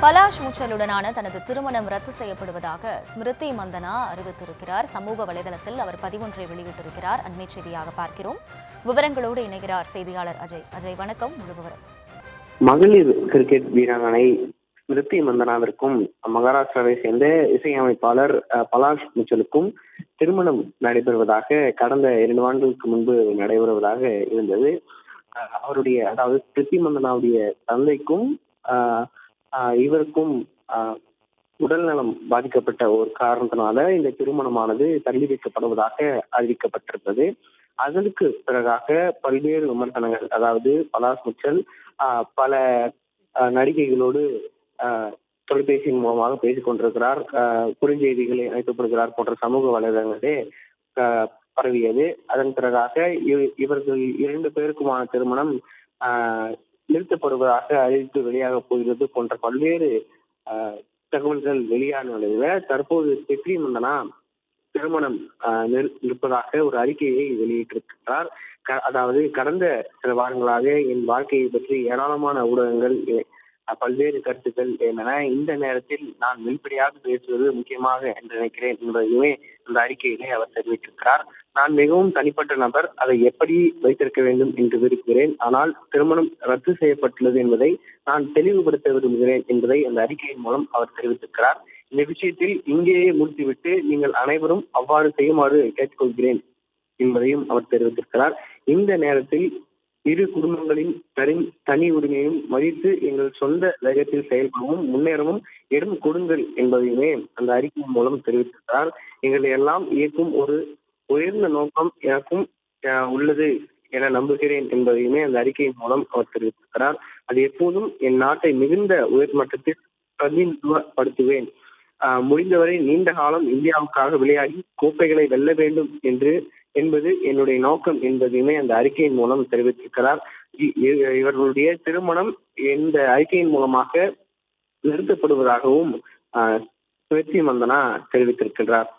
பலாஷ் முச்சலுடனான தனது திருமணம் ரத்து செய்யப்படுவதாக ஸ்மிருதி மந்தனா அறிவித்திருக்கிறார். சமூக வலைதளத்தில் அவர் பதிவொன்றை வெளியிட்டிருக்கிறார். அண்மை செய்தியாக பார்க்கிறோம். விவரங்களோடு இணைகிறார் செய்தியாளர் அஜய். அஜய், வணக்கம். முழு விவரம். மகளிர் கிரிக்கெட் வீராங்கனை ஸ்மிருதி மந்தனாவிற்கும் மகாராஷ்டிராவை சேர்ந்த இசையமைப்பாளர் பலாஷ் முச்சலுக்கும் திருமணம் நடைபெறுவதாக கடந்த 2 ஆண்டுகளுக்கு முன்பு நடைபெறுவதாக இருந்தது. அவருடைய, அதாவது ஸ்மிருதி மந்தனாவுடைய தந்தைக்கும் இவருக்கும் உடல்நலம் பாதிக்கப்பட்ட ஒரு காரணத்தினால இந்த திருமணமானது தள்ளி வைக்கப்படுவதாக அறிவிக்கப்பட்டிருந்தது. அதற்கு பிறகாக பல்வேறு விமர்சனங்கள், அதாவது பலாஷ் முச்சல் பல நடிகைகளோடு தொலைபேசியின் மூலமாக பேசிக் கொண்டிருக்கிறார், குறுஞ்செய்திகளை அழைக்கப்படுகிறார் போன்ற சமூக வலைதளங்களே பரவியது. அதன் பிறகாக இவர்கள் 2 பேருக்குமான திருமணம் நிறுத்தப்படுவதாக அறிவித்து வெளியாக போகிறது போன்ற பல்வேறு தகவல்கள் வெளியான நிலையில தற்போது ஸ்மிருதி மந்தனா திருமணம் நிற்பதாக ஒரு அறிக்கையை வெளியிட்டிருக்கிறார். அதாவது கடந்த சில வாரங்களாக என் வாழ்க்கையை பற்றி ஏராளமான ஊடகங்கள் பல்வேறு கருத்துக்கள் என்னென்ன, இந்த நேரத்தில் நான் வெளிப்படையாக பேசுவது முக்கியமாக என்று நினைக்கிறேன் என்பதையுமே அந்த அறிக்கையிலே அவர் தெரிவித்திருக்கிறார். நான் மிகவும் தனிப்பட்ட நபர், அதை எப்படி வைத்திருக்க வேண்டும் என்று விரும்புகிறேன். ஆனால் திருமணம் ரத்து செய்யப்பட்டுள்ளது என்பதை நான் தெளிவுபடுத்த விரும்புகிறேன் என்பதை அந்த அறிக்கையின் மூலம் அவர் தெரிவித்திருக்கிறார். இந்த விஷயத்தில் இங்கேயே முடித்துவிட்டு நீங்கள் அனைவரும் அவ்வாறு செய்யுமாறு கேட்டுக்கொள்கிறேன் என்பதையும் அவர் தெரிவித்திருக்கிறார். இந்த நேரத்தில் இரு குடும்பங்களின் தனி உரிமையும் மதித்து எங்கள் சொந்த வேகத்தில் செயல்படவும் முன்னேறவும் இடம் கொடுங்கள் என்பதையுமே அந்த அறிக்கையின் மூலம் தெரிவித்திருக்கிறார். எங்களை எல்லாம் இயக்கும் ஒரு உயர்ந்த நோக்கம் எனக்கும் உள்ளது என நம்புகிறேன் என்பதையுமே அந்த அறிக்கையின் மூலம் அவர் தெரிவித்திருக்கிறார். அது எப்போதும் என் நாட்டை மிகுந்த உயர்மட்டத்தில் பிரதிநிதித்துவப்படுத்துவேன், முடிந்தவரை நீண்ட காலம் இந்தியாவுக்காக விளையாடி கோப்பைகளை வெல்ல வேண்டும் என்பது என்னுடைய நோக்கம் என்பதையுமே அந்த அறிக்கையின் மூலம் தெரிவித்திருக்கிறார். இவர்களுடைய திருமணம் இந்த அறிக்கையின் மூலமாக நிறுத்தப்படுவதாகவும் ஸ்மிருதி மந்தனா தெரிவித்திருக்கிறார்.